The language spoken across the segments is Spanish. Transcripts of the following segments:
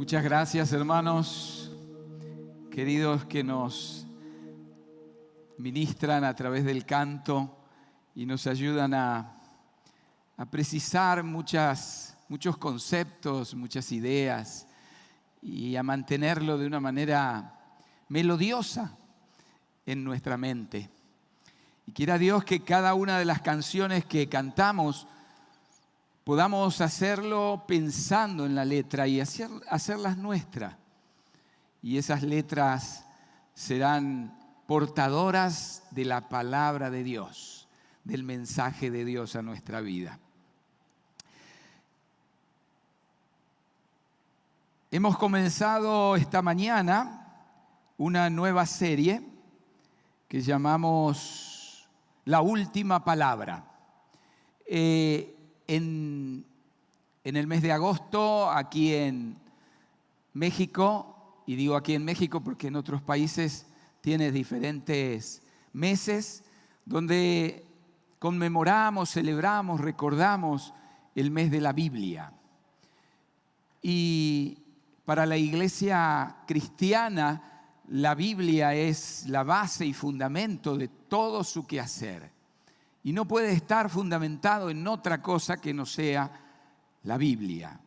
Muchas gracias, hermanos queridos que nos ministran a través del canto y nos ayudan a precisar muchos conceptos, muchas ideas y a mantenerlo de una manera melodiosa en nuestra mente. Y quiera Dios que cada una de las canciones que cantamos podamos hacerlo pensando en la letra y hacerlas nuestras. Y esas letras serán portadoras de la palabra de Dios, del mensaje de Dios a nuestra vida. Hemos comenzado esta mañana una nueva serie que llamamos La Última Palabra. En el mes de agosto, aquí en México, y digo aquí en México porque en otros países tiene diferentes meses, donde conmemoramos, celebramos, recordamos el mes de la Biblia. Y para la iglesia cristiana, la Biblia es la base y fundamento de todo su quehacer. Y no puede estar fundamentado en otra cosa que no sea la Biblia.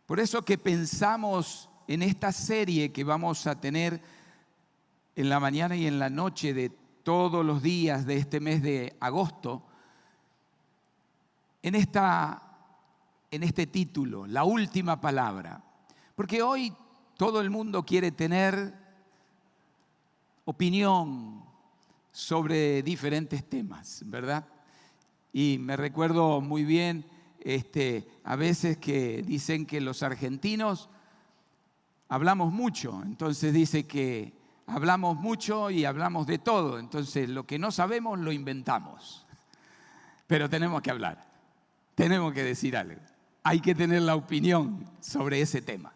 Por eso que pensamos en esta serie que vamos a tener en la mañana y en la noche de todos los días de este mes de agosto, en este título, La Última Palabra. Porque hoy todo el mundo quiere tener opinión sobre diferentes temas, ¿verdad? Y me recuerdo muy bien a veces que dicen que los argentinos hablamos mucho, entonces dice que hablamos mucho y hablamos de todo, entonces lo que no sabemos lo inventamos, pero tenemos que hablar, tenemos que decir algo, hay que tener la opinión sobre ese tema,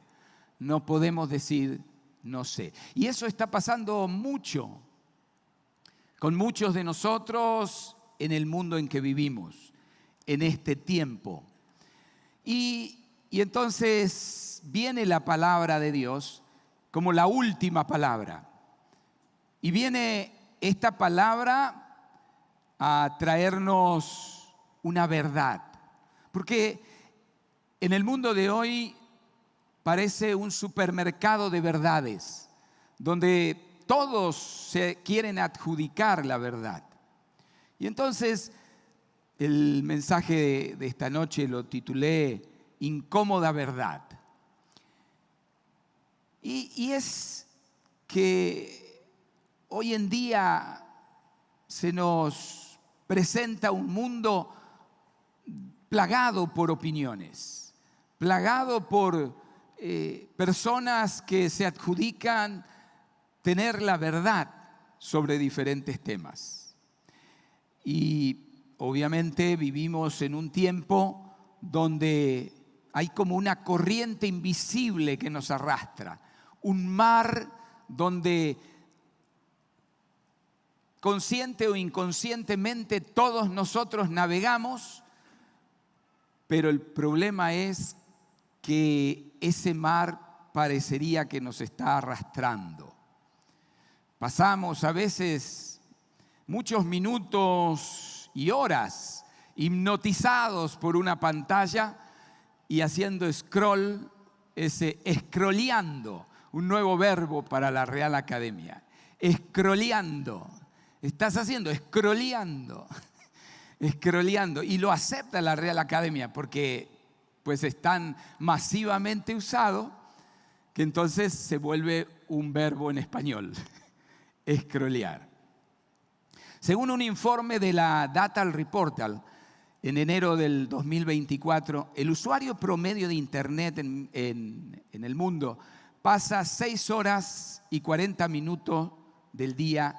no podemos decir no sé. Y eso está pasando mucho con muchos de nosotros en el mundo en que vivimos, en este tiempo. Y entonces viene la palabra de Dios como la última palabra. Y viene esta palabra a traernos una verdad. Porque en el mundo de hoy parece un supermercado de verdades, donde todos se quieren adjudicar la verdad. Y entonces el mensaje de esta noche lo titulé Incómoda Verdad. Y es que hoy en día se nos presenta un mundo plagado por opiniones, plagado por personas que se adjudican tener la verdad sobre diferentes temas. Y obviamente vivimos en un tiempo donde hay como una corriente invisible que nos arrastra, un mar donde consciente o inconscientemente todos nosotros navegamos, pero el problema es que ese mar parecería que nos está arrastrando. Pasamos a veces muchos minutos y horas hipnotizados por una pantalla y haciendo scroll, scrolleando, un nuevo verbo para la Real Academia. Scrolleando. Estás haciendo scrolleando. Scrolleando. Y lo acepta la Real Academia porque pues es tan masivamente usado que entonces se vuelve un verbo en español. Scrollear. Según un informe de la Data Reportal, en enero del 2024, el usuario promedio de Internet en el mundo pasa 6 horas y 40 minutos del día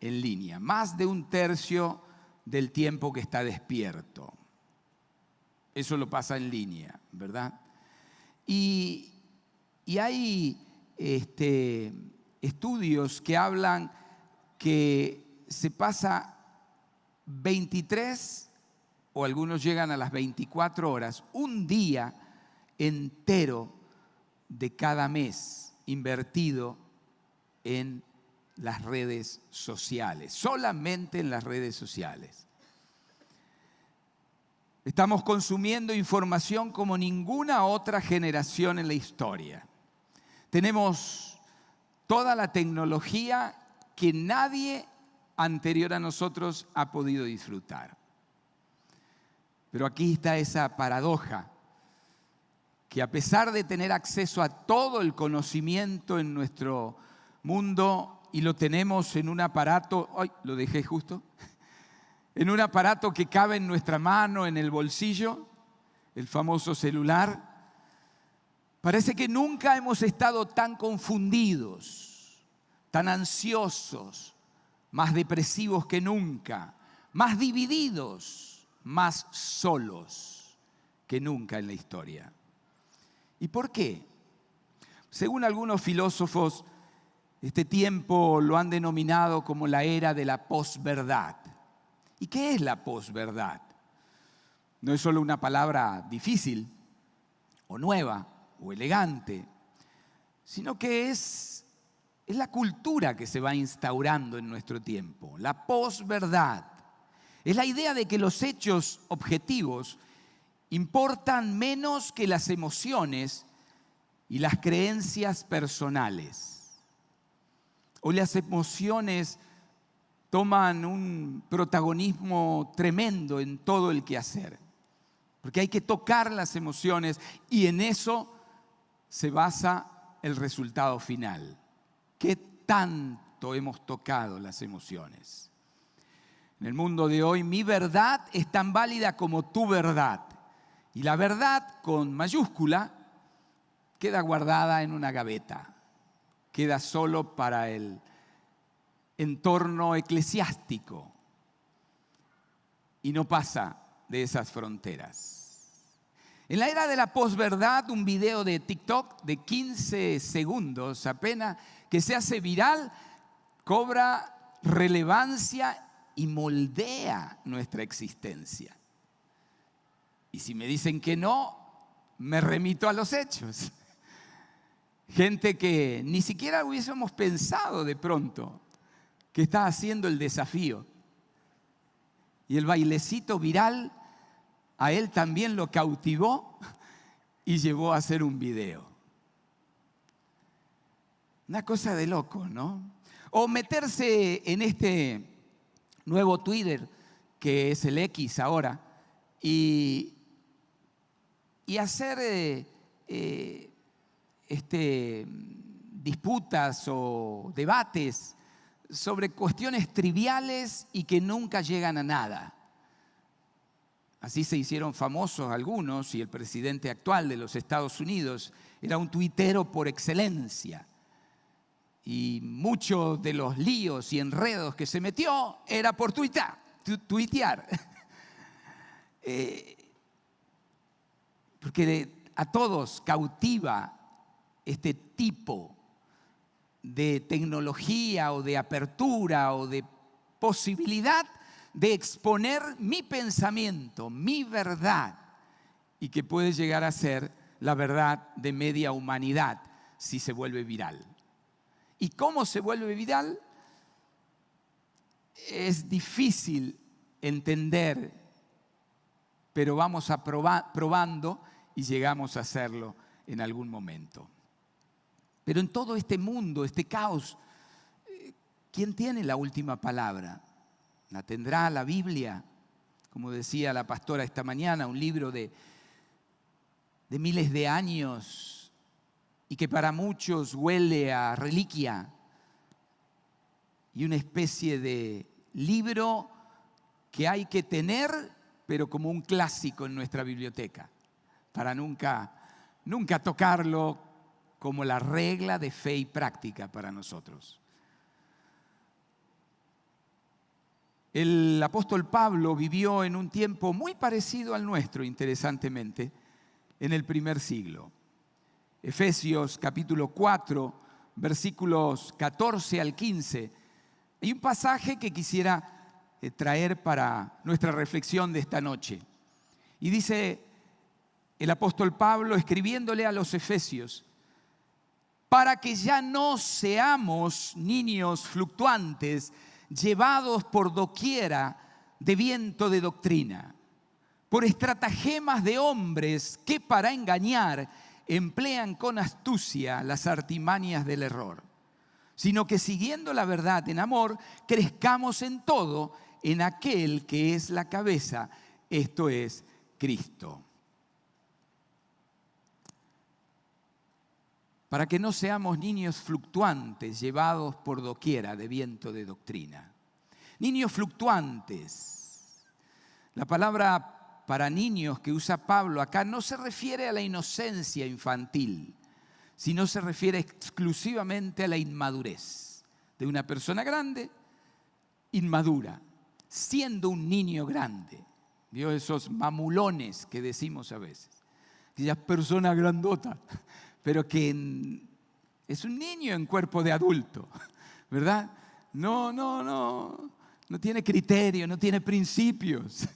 en línea, más de un tercio del tiempo que está despierto. Eso lo pasa en línea, ¿verdad? Y hay estudios que hablan que se pasa 23 o algunos llegan a las 24 horas, un día entero de cada mes invertido en las redes sociales, solamente en las redes sociales. Estamos consumiendo información como ninguna otra generación en la historia. Tenemos toda la tecnología que nadie anterior a nosotros ha podido disfrutar. Pero aquí está esa paradoja, que a pesar de tener acceso a todo el conocimiento en nuestro mundo, y lo tenemos en un aparato, ¡ay! Lo dejé justo, en un aparato que cabe en nuestra mano, en el bolsillo, el famoso celular, parece que nunca hemos estado tan confundidos, tan ansiosos, más depresivos que nunca, más divididos, más solos que nunca en la historia. ¿Y por qué? Según algunos filósofos, este tiempo lo han denominado como la era de la posverdad. ¿Y qué es la posverdad? No es solo una palabra difícil, o nueva, o elegante, sino que es la cultura que se va instaurando en nuestro tiempo. La posverdad es la idea de que los hechos objetivos importan menos que las emociones y las creencias personales. Hoy las emociones toman un protagonismo tremendo en todo el quehacer, porque hay que tocar las emociones y en eso se basa el resultado final. ¿Qué tanto hemos tocado las emociones? En el mundo de hoy, mi verdad es tan válida como tu verdad. Y la verdad, con mayúscula, queda guardada en una gaveta. Queda solo para el entorno eclesiástico. Y no pasa de esas fronteras. En la era de la posverdad, un video de TikTok de 15 segundos apenas que se hace viral, cobra relevancia y moldea nuestra existencia. Y si me dicen que no, me remito a los hechos. Gente que ni siquiera hubiésemos pensado de pronto que está haciendo el desafío. Y el bailecito viral a él también lo cautivó y llevó a hacer un video. Una cosa de loco, ¿no? O meterse en este nuevo Twitter, que es el X ahora, y hacer disputas o debates sobre cuestiones triviales y que nunca llegan a nada. Así se hicieron famosos algunos, y el presidente actual de los Estados Unidos era un tuitero por excelencia. Y muchos de los líos y enredos que se metió era por tuitear. Porque a todos cautiva este tipo de tecnología o de apertura o de posibilidad de exponer mi pensamiento, mi verdad, y que puede llegar a ser la verdad de media humanidad si se vuelve viral. ¿Y cómo se vuelve viral? Es difícil entender, pero vamos probando y llegamos a hacerlo en algún momento. Pero en todo este mundo, este caos, ¿quién tiene la última palabra? ¿La tendrá la Biblia? Como decía la pastora esta mañana, un libro de miles de años y que para muchos huele a reliquia y una especie de libro que hay que tener, pero como un clásico en nuestra biblioteca, para nunca tocarlo, como la regla de fe y práctica para nosotros. El apóstol Pablo vivió en un tiempo muy parecido al nuestro, interesantemente, en el primer siglo. Efesios capítulo 4, versículos 14 al 15. Hay un pasaje que quisiera traer para nuestra reflexión de esta noche. Y dice el apóstol Pablo, escribiéndole a los efesios: para que ya no seamos niños fluctuantes, llevados por doquiera de viento de doctrina, por estratagemas de hombres que para engañar emplean con astucia las artimañas del error, sino que siguiendo la verdad en amor, crezcamos en todo en aquel que es la cabeza, esto es Cristo. Para que no seamos niños fluctuantes llevados por doquiera de viento de doctrina. Niños fluctuantes. La palabra para niños que usa Pablo acá no se refiere a la inocencia infantil, sino se refiere exclusivamente a la inmadurez de una persona grande, inmadura, siendo un niño grande. ¿Vio esos mamulones que decimos a veces? Aquellas personas grandotas, pero que es un niño en cuerpo de adulto, ¿verdad? No tiene criterio, no tiene principios.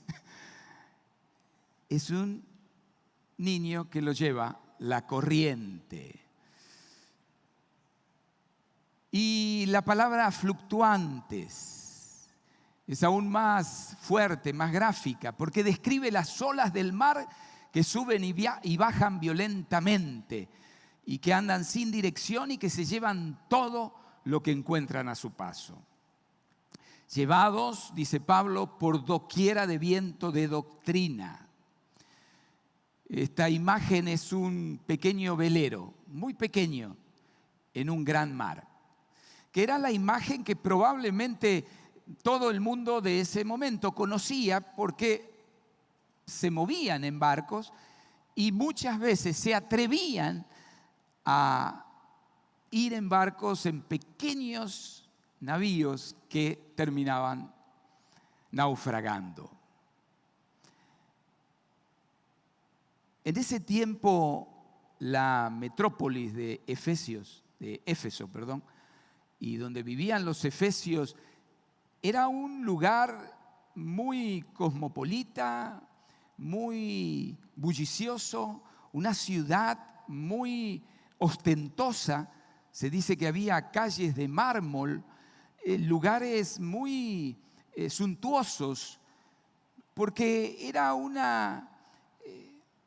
Es un niño que lo lleva la corriente. Y la palabra fluctuantes es aún más fuerte, más gráfica, porque describe las olas del mar que suben y bajan violentamente y que andan sin dirección y que se llevan todo lo que encuentran a su paso. Llevados, dice Pablo, por doquiera de viento de doctrina. Esta imagen es un pequeño velero, muy pequeño, en un gran mar, que era la imagen que probablemente todo el mundo de ese momento conocía porque se movían en barcos y muchas veces se atrevían a ir en barcos en pequeños navíos que terminaban naufragando. En ese tiempo, la metrópolis de Éfeso, y donde vivían los efesios, era un lugar muy cosmopolita, muy bullicioso, una ciudad muy ostentosa. Se dice que había calles de mármol, lugares muy suntuosos, porque era un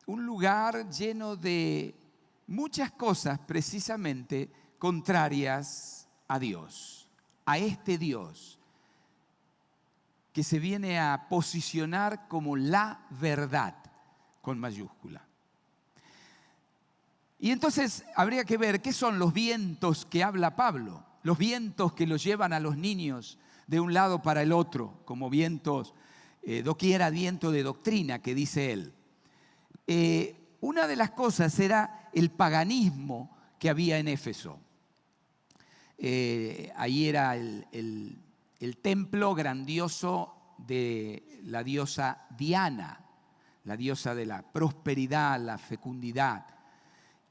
lugar lleno de muchas cosas precisamente contrarias a Dios, a este Dios que se viene a posicionar como la verdad con mayúscula. Y entonces habría que ver qué son los vientos que habla Pablo, los vientos que los llevan a los niños de un lado para el otro, como vientos, doquiera viento de doctrina, que dice él. Una de las cosas era el paganismo que había en Éfeso. Ahí era el templo grandioso de la diosa Diana, la diosa de la prosperidad, la fecundidad.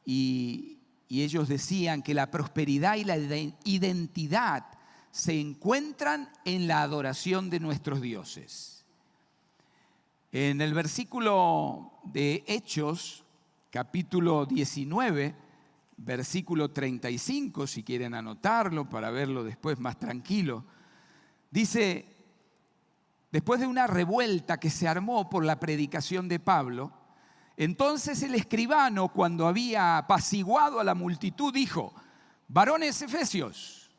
Y ellos decían que la prosperidad y la identidad se encuentran en la adoración de nuestros dioses. En el versículo de Hechos, capítulo 19, versículo 35, si quieren anotarlo para verlo después más tranquilo, dice: después de una revuelta que se armó por la predicación de Pablo, entonces el escribano, cuando había apaciguado a la multitud, dijo: varones efesios,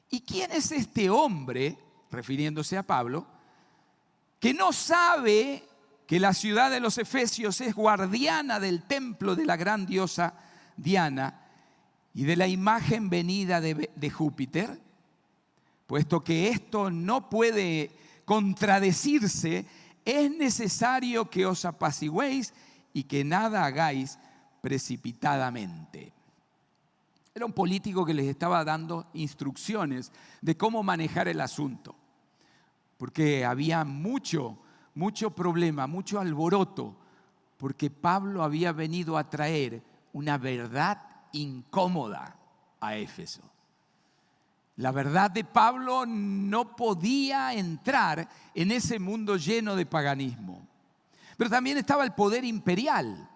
¿y quién es este hombre, refiriéndose a Pablo, que no sabe que la ciudad de los efesios es guardiana del templo de la gran diosa Diana y de la imagen venida de Júpiter? Puesto que esto no puede contradecirse, es necesario que os apacigüéis y que nada hagáis precipitadamente. Era un político que les estaba dando instrucciones de cómo manejar el asunto, porque había mucho problema, mucho alboroto, porque Pablo había venido a traer una verdad incómoda a Éfeso. La verdad de Pablo no podía entrar en ese mundo lleno de paganismo. Pero también estaba el poder imperial.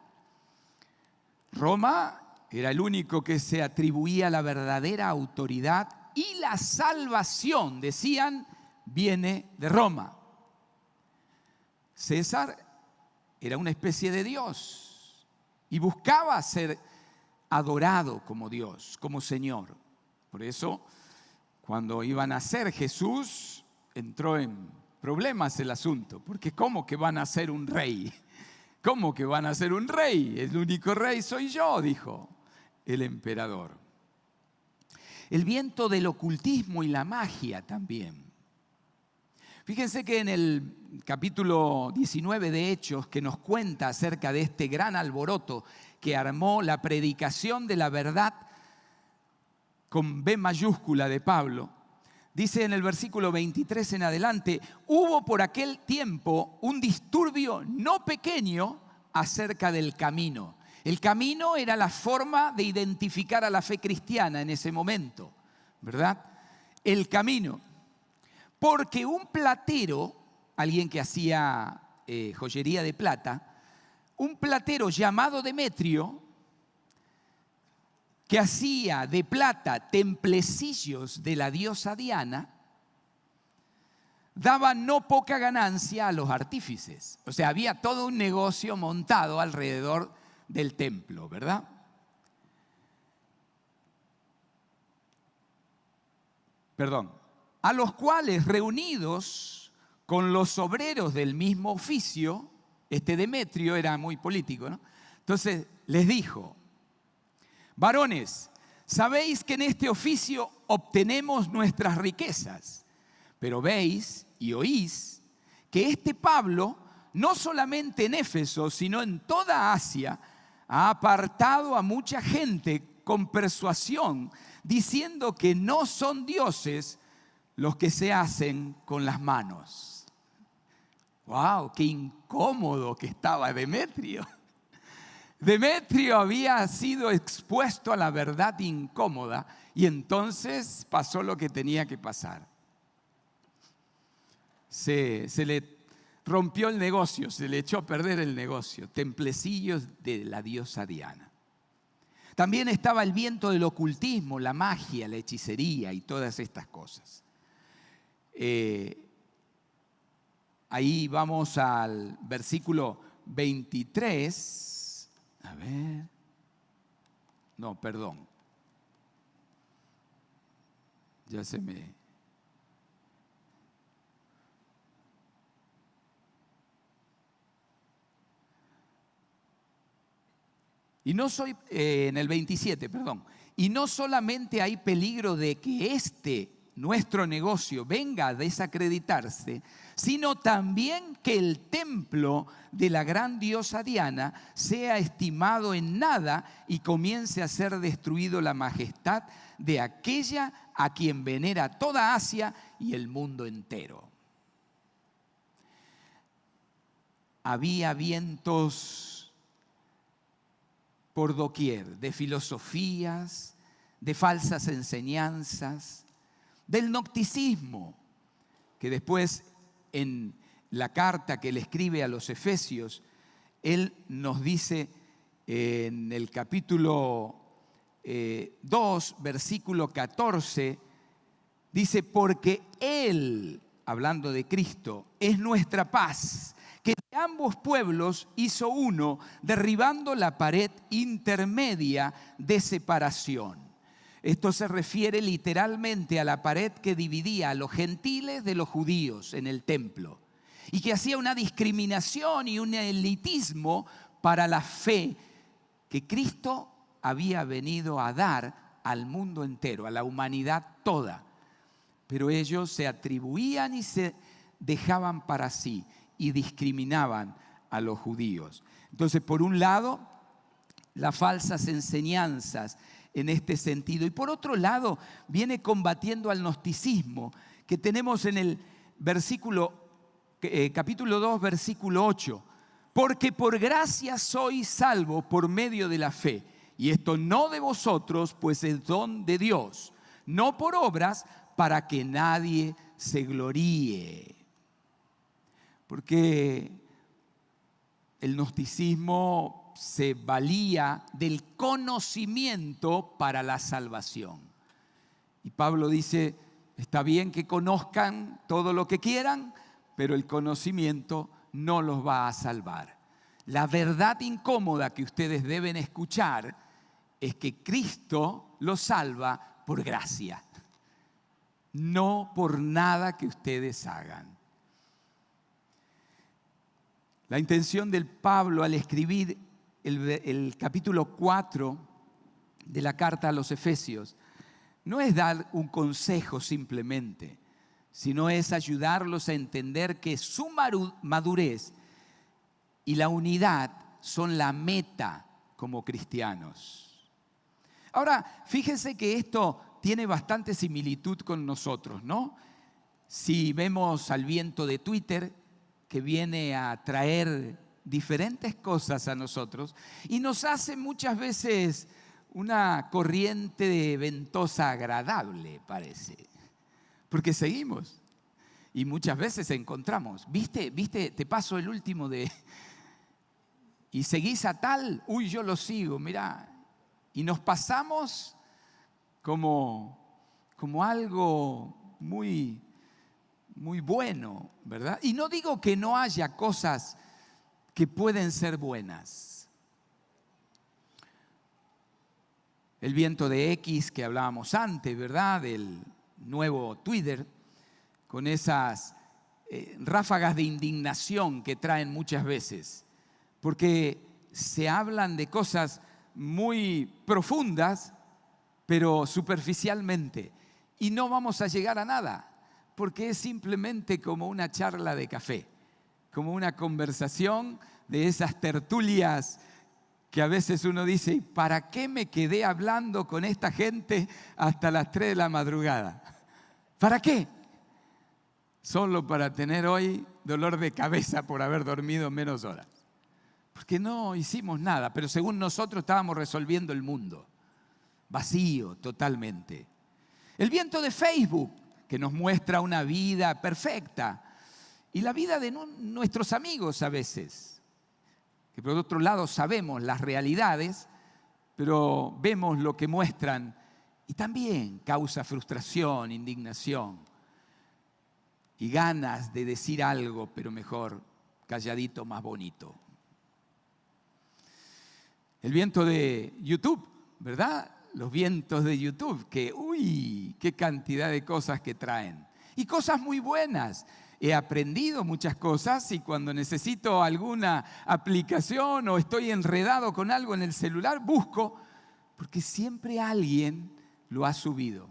Roma era el único que se atribuía la verdadera autoridad y la salvación, decían, viene de Roma. César era una especie de Dios y buscaba ser adorado como Dios, como Señor. Por eso, cuando iba a nacer Jesús, entró en problemas el asunto, porque ¿cómo que van a ser un rey? ¿Cómo que van a ser un rey? El único rey soy yo, dijo el emperador. El viento del ocultismo y la magia también. Fíjense que en el capítulo 19 de Hechos, que nos cuenta acerca de este gran alboroto que armó la predicación de la verdad con B mayúscula de Pablo, dice en el versículo 23 en adelante: hubo por aquel tiempo un disturbio no pequeño acerca del camino. El camino era la forma de identificar a la fe cristiana en ese momento, ¿verdad? El camino. Porque un platero, alguien que hacía joyería de plata, un platero llamado Demetrio, que hacía de plata templecillos de la diosa Diana, daba no poca ganancia a los artífices. O sea, había todo un negocio montado alrededor del templo, ¿verdad? Perdón. A los cuales, reunidos con los obreros del mismo oficio, este Demetrio era muy político, ¿no? Entonces les dijo: varones, sabéis que en este oficio obtenemos nuestras riquezas, pero veis y oís que este Pablo, no solamente en Éfeso, sino en toda Asia, ha apartado a mucha gente con persuasión, diciendo que no son dioses los que se hacen con las manos. ¡Wow! ¡Qué incómodo que estaba Demetrio! Demetrio había sido expuesto a la verdad incómoda y entonces pasó lo que tenía que pasar. Se le rompió el negocio, se le echó a perder el negocio. Templecillos de la diosa Diana. También estaba el viento del ocultismo, la magia, la hechicería y todas estas cosas. Ahí vamos al versículo 23. A ver. No, perdón. Ya se me... Y no soy, en el 27, perdón. Y no solamente hay peligro de que nuestro negocio venga a desacreditarse, sino también que el templo de la gran diosa Diana sea estimado en nada y comience a ser destruido la majestad de aquella a quien venera toda Asia y el mundo entero. Había vientos por doquier, de filosofías, de falsas enseñanzas, del gnosticismo, que después en la carta que le escribe a los Efesios, él nos dice en el capítulo 2, versículo 14, dice: porque Él, hablando de Cristo, es nuestra paz, que de ambos pueblos hizo uno, derribando la pared intermedia de separación. Esto se refiere literalmente a la pared que dividía a los gentiles de los judíos en el templo y que hacía una discriminación y un elitismo para la fe que Cristo había venido a dar al mundo entero, a la humanidad toda. Pero ellos se atribuían y se dejaban para sí y discriminaban a los judíos. Entonces, por un lado, las falsas enseñanzas en este sentido. Y por otro lado, viene combatiendo al gnosticismo que tenemos en el capítulo 2, versículo 8. Porque por gracia sois salvos por medio de la fe. Y esto no de vosotros, pues es don de Dios. No por obras, para que nadie se gloríe. Porque el gnosticismo se valía del conocimiento para la salvación. Y Pablo dice, está bien que conozcan todo lo que quieran, pero el conocimiento no los va a salvar. La verdad incómoda que ustedes deben escuchar es que Cristo los salva por gracia, no por nada que ustedes hagan. La intención del Pablo al escribir el capítulo 4 de la carta a los Efesios no es dar un consejo simplemente, sino es ayudarlos a entender que su madurez y la unidad son la meta como cristianos. Ahora, fíjense que esto tiene bastante similitud con nosotros, ¿no? Si vemos al viento de Twitter, que viene a traer diferentes cosas a nosotros y nos hace muchas veces una corriente ventosa agradable, parece, porque seguimos y muchas veces encontramos, ¿viste? Te paso el último de... y seguís a tal, uy, yo lo sigo, mirá, y nos pasamos como algo muy bueno, ¿verdad? Y no digo que no haya cosas que pueden ser buenas. El viento de X que hablábamos antes, ¿verdad? Del nuevo Twitter, con esas ráfagas de indignación que traen muchas veces, porque se hablan de cosas muy profundas, pero superficialmente, y no vamos a llegar a nada, porque es simplemente como una charla de café, como una conversación de esas tertulias que a veces uno dice, ¿para qué me quedé hablando con esta gente hasta las 3 de la madrugada? ¿Para qué? Solo para tener hoy dolor de cabeza por haber dormido menos horas. Porque no hicimos nada, pero según nosotros estábamos resolviendo el mundo. Vacío totalmente. El viento de Facebook, que nos muestra una vida perfecta, y la vida de nuestros amigos a veces, que por otro lado sabemos las realidades, pero vemos lo que muestran y también causa frustración, indignación y ganas de decir algo, pero mejor calladito, más bonito. El viento de YouTube, ¿verdad? Los vientos de YouTube, que uy, qué cantidad de cosas que traen. Y cosas muy buenas. He aprendido muchas cosas y cuando necesito alguna aplicación o estoy enredado con algo en el celular, busco, porque siempre alguien lo ha subido.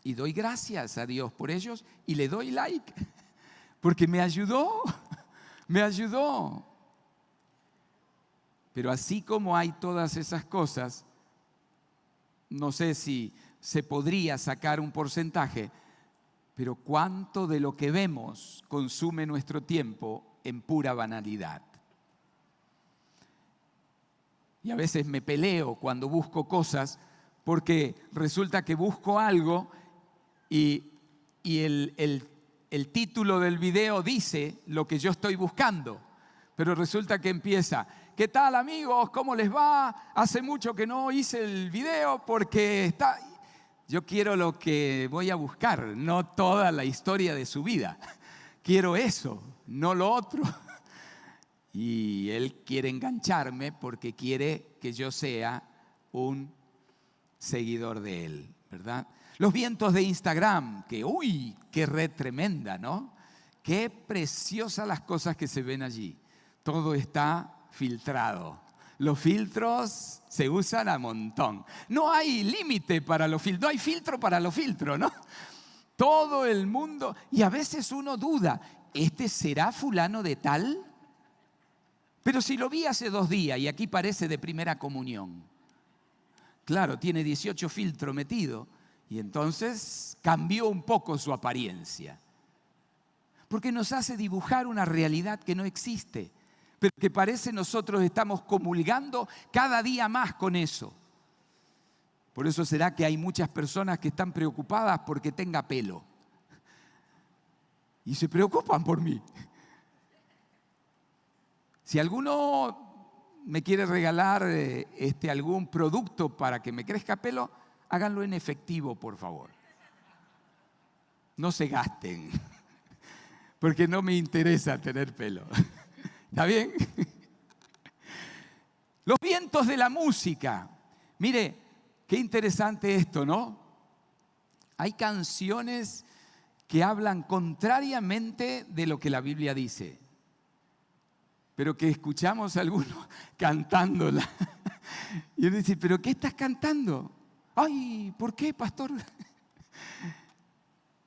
Y doy gracias a Dios por ellos y le doy like, porque me ayudó. Pero así como hay todas esas cosas, no sé si se podría sacar un porcentaje, pero cuánto de lo que vemos consume nuestro tiempo en pura banalidad. Y a veces me peleo cuando busco cosas porque resulta que busco algo y el título del video dice lo que yo estoy buscando, pero resulta que empieza: ¿qué tal, amigos? ¿Cómo les va? Hace mucho que no hice el video porque está... Yo quiero lo que voy a buscar, no toda la historia de su vida. Quiero eso, no lo otro. Y él quiere engancharme porque quiere que yo sea un seguidor de él, ¿verdad? Los vientos de Instagram, que uy, qué red tremenda, ¿no? Qué preciosas las cosas que se ven allí. Todo está filtrado. Los filtros se usan a montón. No hay límite para los filtros, no hay filtro para los filtros, ¿no? Todo el mundo, y a veces uno duda, ¿este será fulano de tal? Pero si lo vi hace 2 días y aquí parece de primera comunión. Claro, tiene 18 filtros metidos y entonces cambió un poco su apariencia. Porque nos hace dibujar una realidad que no existe, pero que parece nosotros estamos comulgando cada día más con eso. Por eso será que hay muchas personas que están preocupadas porque tenga pelo. Y se preocupan por mí. Si alguno me quiere regalar algún producto para que me crezca pelo, háganlo en efectivo, por favor. No se gasten, porque no me interesa tener pelo. ¿Está bien? Los vientos de la música. Mire, qué interesante esto, ¿no? Hay canciones que hablan contrariamente de lo que la Biblia dice, pero que escuchamos a algunos cantándola. Y uno dice, ¿pero qué estás cantando? Ay, ¿por qué, pastor?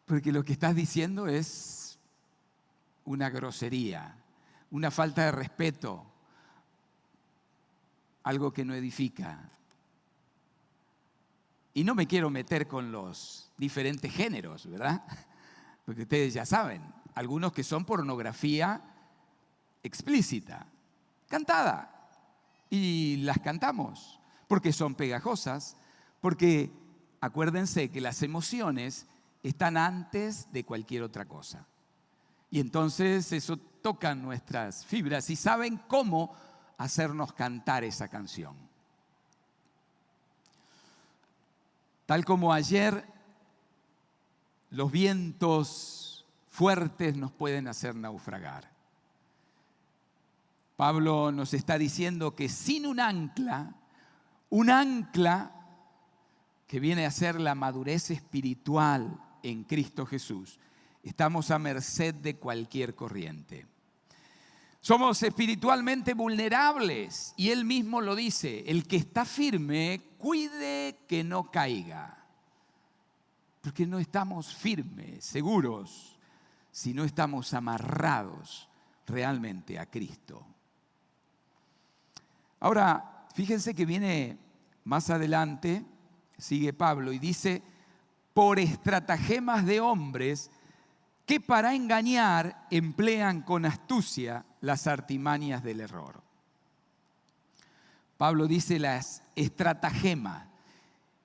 Porque lo que estás diciendo es una grosería, una falta de respeto, algo que no edifica. Y no me quiero meter con los diferentes géneros, ¿verdad? Porque ustedes ya saben, algunos que son pornografía explícita, cantada. Y las cantamos porque son pegajosas, porque acuérdense que las emociones están antes de cualquier otra cosa. Y entonces eso toca nuestras fibras y saben cómo hacernos cantar esa canción. Tal como ayer, los vientos fuertes nos pueden hacer naufragar. Pablo nos está diciendo que sin un ancla que viene a ser la madurez espiritual en Cristo Jesús, estamos a merced de cualquier corriente. Somos espiritualmente vulnerables y él mismo lo dice, el que está firme, cuide que no caiga. Porque no estamos firmes, seguros, si no estamos amarrados realmente a Cristo. Ahora, fíjense que viene más adelante, sigue Pablo y dice, por estratagemas de hombres que para engañar emplean con astucia las artimañas del error. Pablo dice las estratagemas.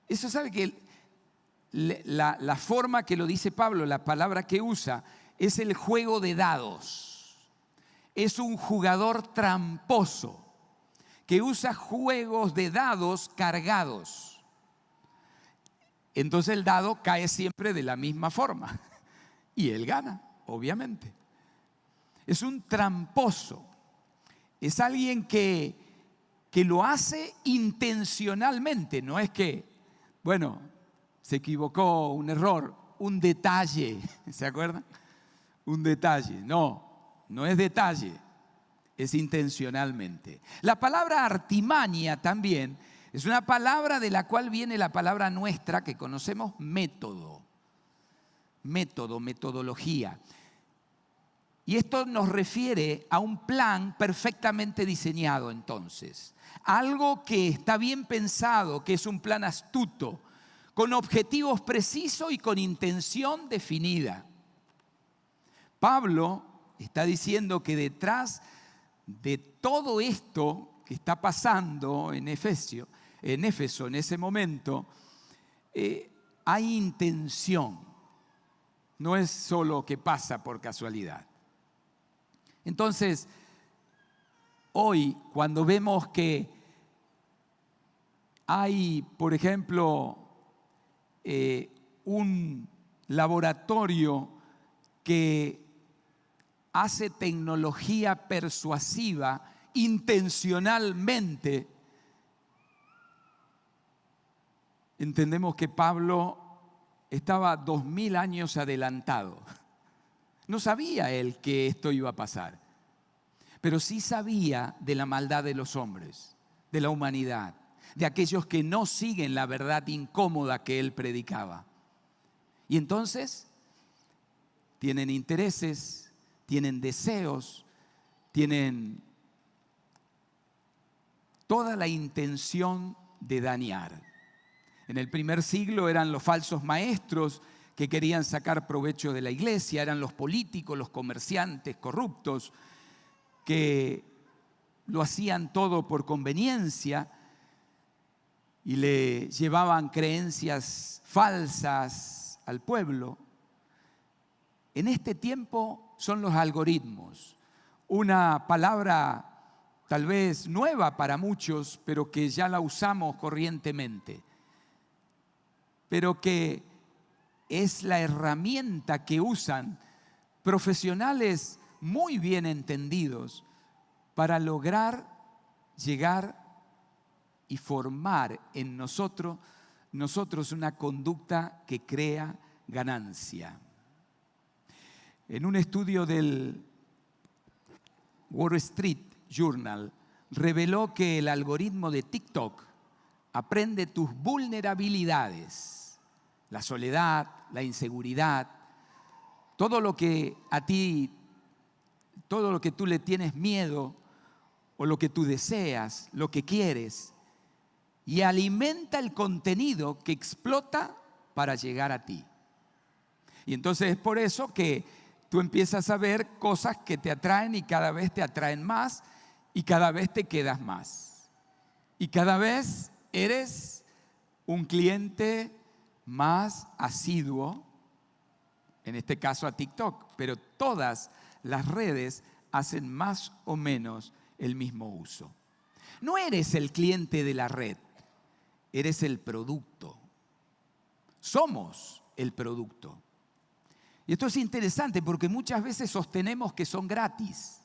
Eso sabe que la forma que lo dice Pablo, la palabra que usa, es el juego de dados. Es un jugador tramposo que usa juegos de dados cargados. Entonces el dado cae siempre de la misma forma. Y él gana, obviamente. Es un tramposo. Es alguien que lo hace intencionalmente. No es que, bueno, se equivocó, un error, un detalle. ¿Se acuerdan? Un detalle. No es detalle. Es intencionalmente. La palabra artimaña también es una palabra de la cual viene la palabra nuestra que conocemos, método. Metodología. Y esto nos refiere a un plan perfectamente diseñado entonces. Algo que está bien pensado, que es un plan astuto, con objetivos precisos y con intención definida. Pablo está diciendo que detrás de todo esto que está pasando en Éfeso, en ese momento, hay intención. No es solo que pasa por casualidad. Entonces, hoy cuando vemos que hay, por ejemplo, un laboratorio que hace tecnología persuasiva intencionalmente, entendemos que Pablo estaba 2000 años adelantado. No sabía él que esto iba a pasar, pero sí sabía de la maldad de los hombres, de la humanidad, de aquellos que no siguen la verdad incómoda que él predicaba. Y entonces tienen intereses, tienen deseos, tienen toda la intención de dañar. En el primer siglo eran los falsos maestros que querían sacar provecho de la iglesia, eran los políticos, los comerciantes corruptos que lo hacían todo por conveniencia y le llevaban creencias falsas al pueblo. En este tiempo son los algoritmos, una palabra tal vez nueva para muchos, pero que ya la usamos corrientemente, pero que es la herramienta que usan profesionales muy bien entendidos para lograr llegar y formar en nosotros una conducta que crea ganancia. En un estudio del Wall Street Journal reveló que el algoritmo de TikTok aprende tus vulnerabilidades, la soledad, la inseguridad, todo lo que tú le tienes miedo o lo que tú deseas, lo que quieres, y alimenta el contenido que explota para llegar a ti. Y entonces es por eso que tú empiezas a ver cosas que te atraen y cada vez te atraen más y cada vez te quedas más. Y cada vez eres un cliente más asiduo, en este caso a TikTok, pero todas las redes hacen más o menos el mismo uso. No eres el cliente de la red, eres el producto. Somos el producto. Y esto es interesante porque muchas veces sostenemos que son gratis.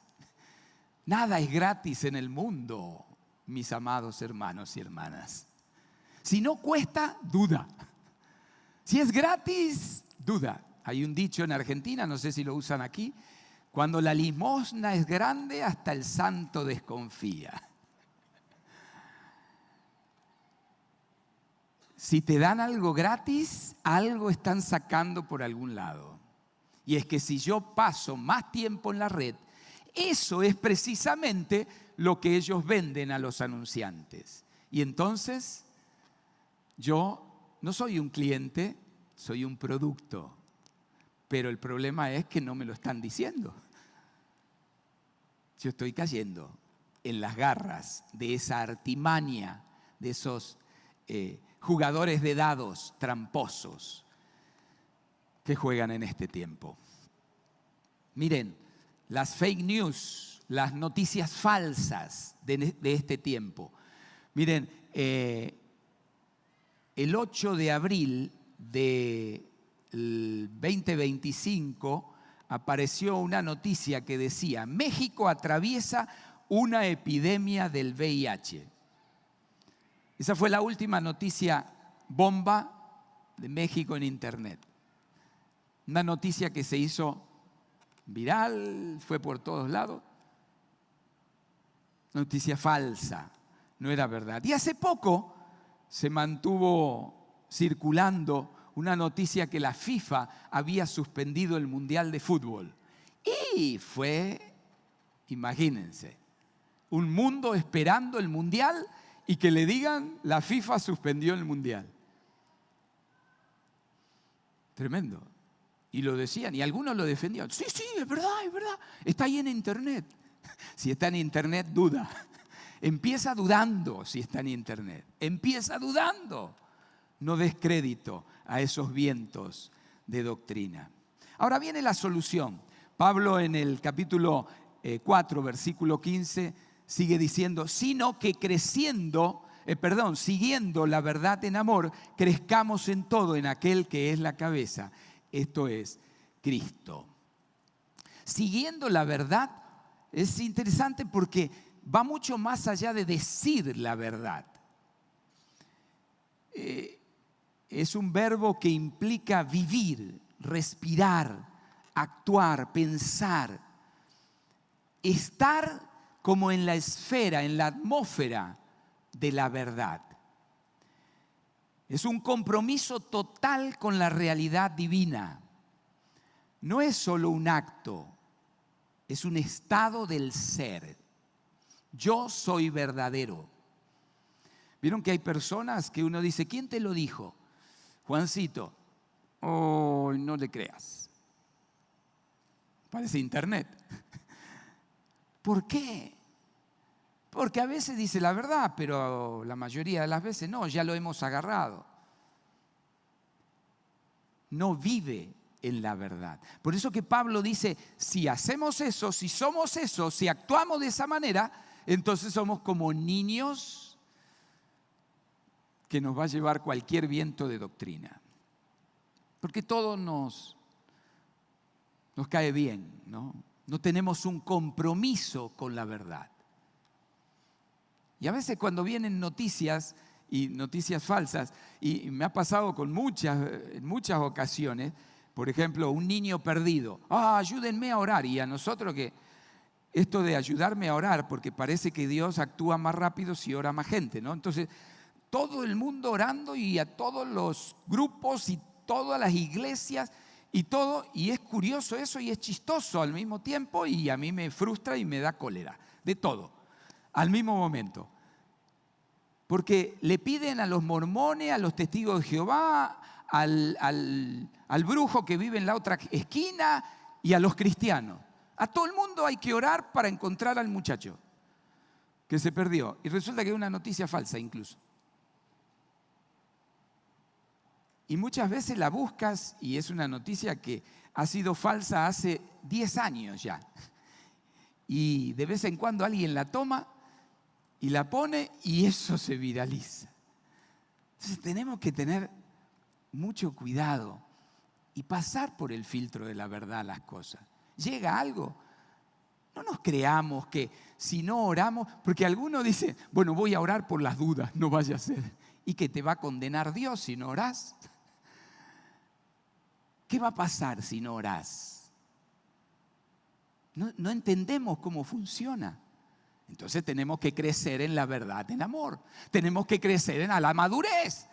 Nada es gratis en el mundo, mis amados hermanos y hermanas. Si no cuesta, duda. Si es gratis, duda. Hay un dicho en Argentina, no sé si lo usan aquí, cuando la limosna es grande, hasta el santo desconfía. Si te dan algo gratis, algo están sacando por algún lado. Y es que si yo paso más tiempo en la red, eso es precisamente lo que ellos venden a los anunciantes. Y entonces, yo no soy un cliente, soy un producto. Pero el problema es que no me lo están diciendo. Yo estoy cayendo en las garras de esa artimaña, de esos jugadores de dados tramposos que juegan en este tiempo. Miren, las fake news, las noticias falsas de este tiempo. Miren, el 8 de abril del 2025 apareció una noticia que decía: México atraviesa una epidemia del VIH. Esa fue la última noticia bomba de México en internet. Una noticia que se hizo viral, fue por todos lados. Noticia falsa, no era verdad. Y hace poco se mantuvo circulando una noticia que la FIFA había suspendido el Mundial de Fútbol. Y fue, imagínense, un mundo esperando el Mundial y que le digan la FIFA suspendió el Mundial. Tremendo. Y lo decían, y algunos lo defendían. Sí, es verdad, está ahí en internet. Si está en internet, duda. Empieza dudando si está en internet. Empieza dudando. No des crédito a esos vientos de doctrina. Ahora viene la solución. Pablo en el capítulo 4, versículo 15, sigue diciendo, sino que siguiendo la verdad en amor, crezcamos en todo en aquel que es la cabeza, esto es Cristo. Siguiendo la verdad es interesante porque va mucho más allá de decir la verdad. Es un verbo que implica vivir, respirar, actuar, pensar, estar como en la esfera, en la atmósfera de la verdad. Es un compromiso total con la realidad divina. No es solo un acto, es un estado del ser. Yo soy verdadero. ¿Vieron que hay personas que uno dice, ¿quién te lo dijo? Juancito. Oh, no le creas. Parece internet. ¿Por qué? Porque a veces dice la verdad, pero la mayoría de las veces no, ya lo hemos agarrado. No vive en la verdad. Por eso que Pablo dice, si hacemos eso, si somos eso, si actuamos de esa manera, entonces somos como niños que nos va a llevar cualquier viento de doctrina. Porque todo nos cae bien, ¿no? No tenemos un compromiso con la verdad. Y a veces cuando vienen noticias y noticias falsas, y me ha pasado en muchas ocasiones, por ejemplo, un niño perdido, ayúdenme a orar, y a nosotros que esto de ayudarme a orar, porque parece que Dios actúa más rápido si ora más gente, ¿no? Entonces, todo el mundo orando y a todos los grupos y todas las iglesias y todo, y es curioso eso y es chistoso al mismo tiempo, y a mí me frustra y me da cólera, de todo, al mismo momento. Porque le piden a los mormones, a los testigos de Jehová, al brujo que vive en la otra esquina y a los cristianos. A todo el mundo hay que orar para encontrar al muchacho que se perdió. Y resulta que es una noticia falsa incluso. Y muchas veces la buscas y es una noticia que ha sido falsa hace 10 años ya. Y de vez en cuando alguien la toma y la pone y eso se viraliza. Entonces tenemos que tener mucho cuidado y pasar por el filtro de la verdad las cosas. Llega algo, no nos creamos que si no oramos, porque algunos dicen, bueno, voy a orar por las dudas, no vaya a ser. ¿Y que te va a condenar Dios si no orás? ¿Qué va a pasar si no orás? No entendemos cómo funciona. Entonces tenemos que crecer en la verdad, en amor. Tenemos que crecer en la madurez.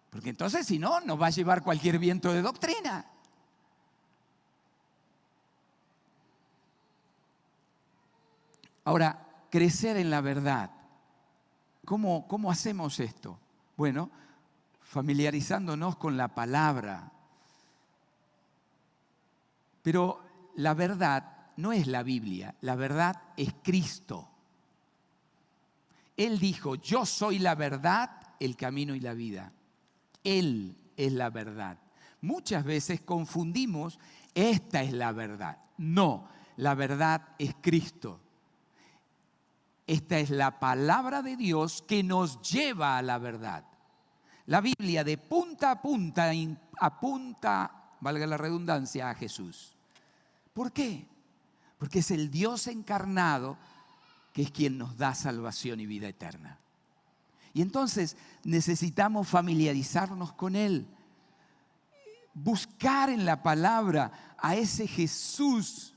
Porque entonces si no, nos va a llevar cualquier viento de doctrina. Ahora, crecer en la verdad. ¿Cómo hacemos esto? Bueno, familiarizándonos con la palabra. Pero la verdad no es la Biblia, la verdad es Cristo. Él dijo, yo soy la verdad, el camino y la vida. Él es la verdad. Muchas veces confundimos, esta es la verdad. No, la verdad es Cristo. Esta es la palabra de Dios que nos lleva a la verdad. La Biblia de punta a punta apunta, valga la redundancia, a Jesús. ¿Por qué? Porque es el Dios encarnado que es quien nos da salvación y vida eterna. Y entonces necesitamos familiarizarnos con Él, buscar en la palabra a ese Jesús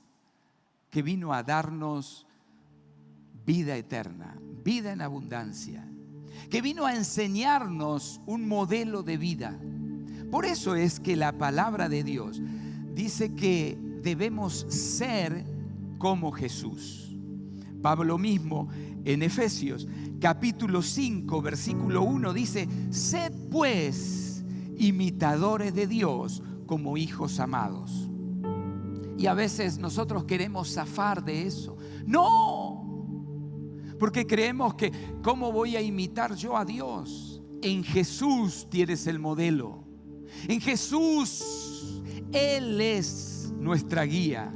que vino a darnos vida eterna, vida en abundancia, que vino a enseñarnos un modelo de vida. Por eso es que la palabra de Dios dice que debemos ser como Jesús. Pablo mismo en Efesios capítulo 5 versículo 1 dice, sed pues imitadores de Dios como hijos amados. Y a veces nosotros queremos zafar de eso. No, porque creemos que ¿cómo voy a imitar yo a Dios? En Jesús tienes el modelo. En Jesús, Él es nuestra guía.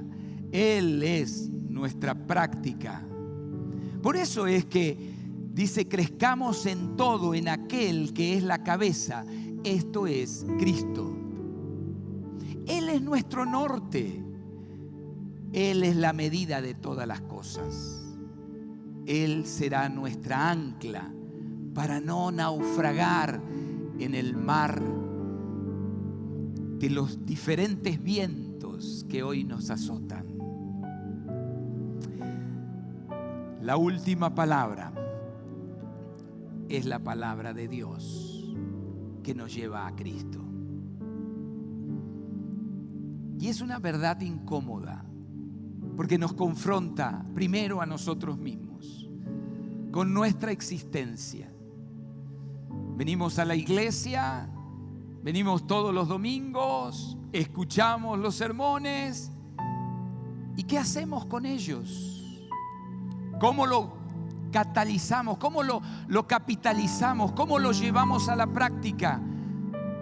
Él es nuestra práctica. Por eso es que dice, crezcamos en todo en aquel que es la cabeza, esto es Cristo. Él es nuestro norte. Él es la medida de todas las cosas. Él será nuestra ancla para no naufragar en el mar de los diferentes vientos que hoy nos azotan. La última palabra es la palabra de Dios que nos lleva a Cristo. Y es una verdad incómoda porque nos confronta primero a nosotros mismos, con nuestra existencia. Venimos a la iglesia, venimos todos los domingos, escuchamos los sermones. ¿Y qué hacemos con ellos? ¿Cómo lo catalizamos? ¿Cómo lo capitalizamos? ¿Cómo lo llevamos a la práctica?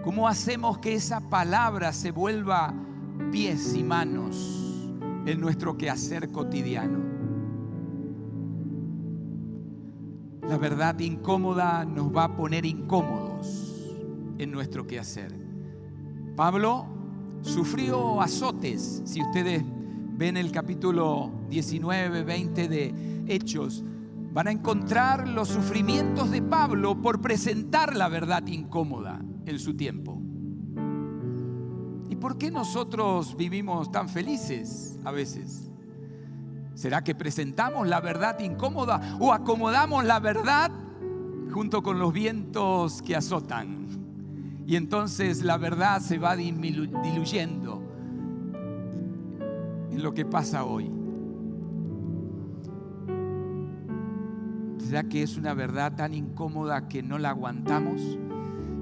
¿Cómo hacemos que esa palabra se vuelva pies y manos en nuestro quehacer cotidiano? La verdad incómoda nos va a poner incómodos en nuestro quehacer. Pablo sufrió azotes. Si ustedes ven el capítulo 19, 20 de Hechos, van a encontrar los sufrimientos de Pablo por presentar la verdad incómoda en su tiempo. ¿Y por qué nosotros vivimos tan felices a veces? ¿Será que presentamos la verdad incómoda o acomodamos la verdad junto con los vientos que azotan? Y entonces la verdad se va diluyendo en lo que pasa hoy. ¿Será que es una verdad tan incómoda que no la aguantamos?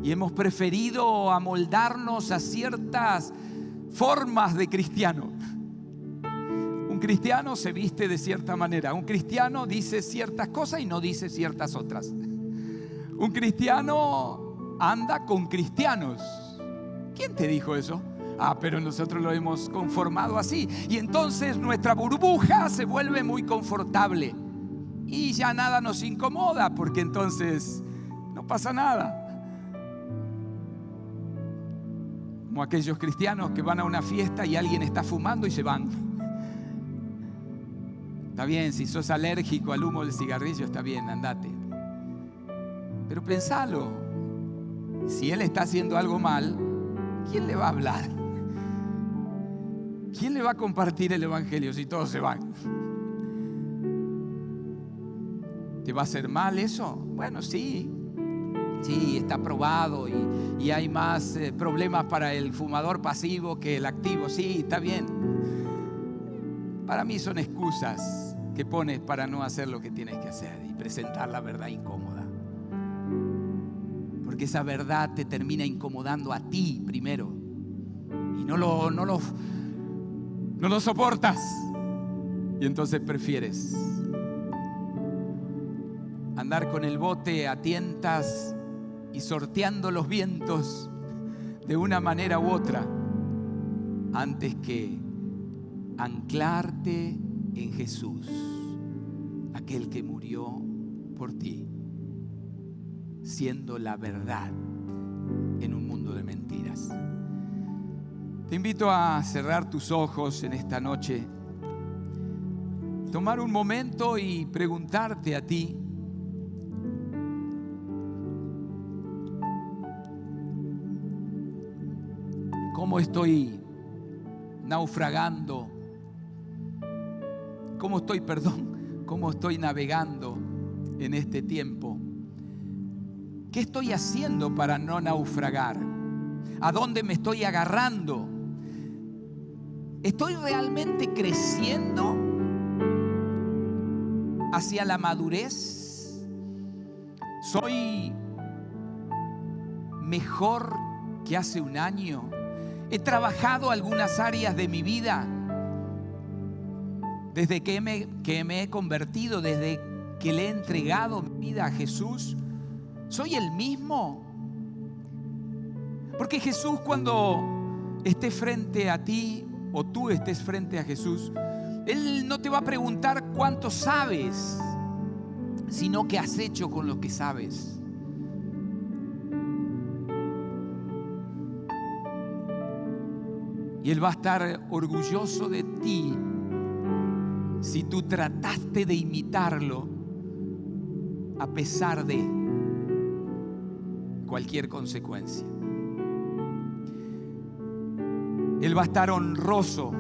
Y hemos preferido amoldarnos a ciertas formas de cristiano. Un cristiano se viste de cierta manera. Un cristiano dice ciertas cosas y no dice ciertas otras. Un cristiano anda con cristianos. ¿Quién te dijo eso? Pero nosotros lo hemos conformado así. Y entonces nuestra burbuja se vuelve muy confortable. Y ya nada nos incomoda, porque entonces no pasa nada. Como aquellos cristianos que van a una fiesta y alguien está fumando y se van. Está bien, si sos alérgico al humo del cigarrillo, está bien, andate. Pero pensalo, si él está haciendo algo mal, ¿quién le va a hablar? ¿Quién le va a compartir el evangelio si todos se van? ¿Te va a hacer mal eso? Bueno, sí, está probado y hay más problemas para el fumador pasivo que el activo. Sí, está bien. Para mí son excusas que pones para no hacer lo que tienes que hacer y presentar la verdad incómoda. Porque esa verdad te termina incomodando a ti primero y no lo soportas. Y entonces prefieres andar con el bote a tientas y sorteando los vientos de una manera u otra, antes que anclarte en Jesús, aquel que murió por ti, siendo la verdad en un mundo de mentiras. Te invito a cerrar tus ojos en esta noche, tomar un momento y preguntarte a ti: ¿cómo estoy naufragando? ¿Cómo estoy navegando en este tiempo? ¿Qué estoy haciendo para no naufragar? ¿A dónde me estoy agarrando? ¿Estoy realmente creciendo hacia la madurez? ¿Soy mejor que hace un año? ¿He trabajado algunas áreas de mi vida desde que me he convertido, desde que le he entregado mi vida a Jesús? ¿Soy el mismo? Porque Jesús, cuando esté frente a ti o tú estés frente a Jesús, Él no te va a preguntar cuánto sabes, sino qué has hecho con lo que sabes. Y Él va a estar orgulloso de ti si tú trataste de imitarlo a pesar de cualquier consecuencia. Él va a estar honroso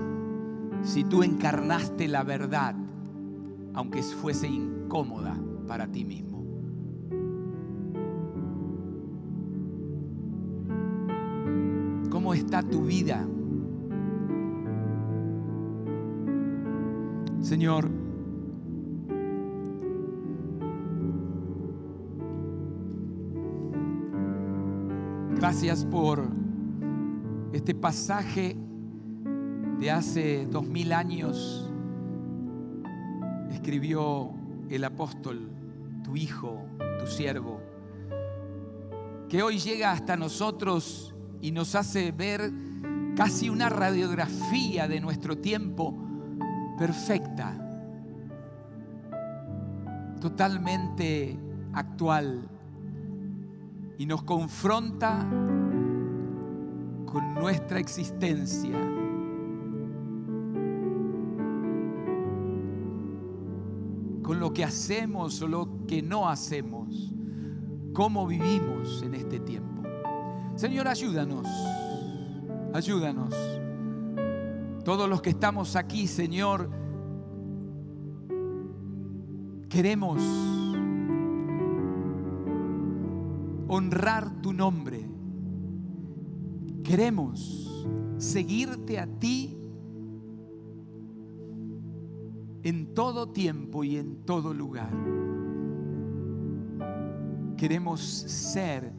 si tú encarnaste la verdad, aunque fuese incómoda para ti mismo. ¿Cómo está tu vida? Señor, gracias por este pasaje de hace 2000 años. Escribió el apóstol, tu hijo, tu siervo, que hoy llega hasta nosotros y nos hace ver casi una radiografía de nuestro tiempo perfecta, totalmente actual y nos confronta con nuestra existencia. Con lo que hacemos o lo que no hacemos, cómo vivimos en este tiempo. Señor, ayúdanos, ayúdanos. Todos los que estamos aquí, Señor, queremos honrar tu nombre. Queremos seguirte a ti en todo tiempo y en todo lugar. Queremos ser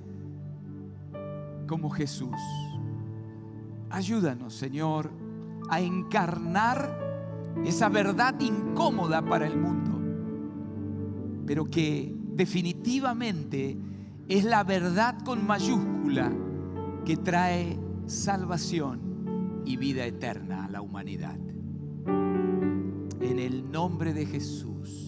como Jesús. Ayúdanos, Señor, a encarnar esa verdad incómoda para el mundo, pero que definitivamente es la verdad con mayúscula que trae salvación y vida eterna a la humanidad. En el nombre de Jesús.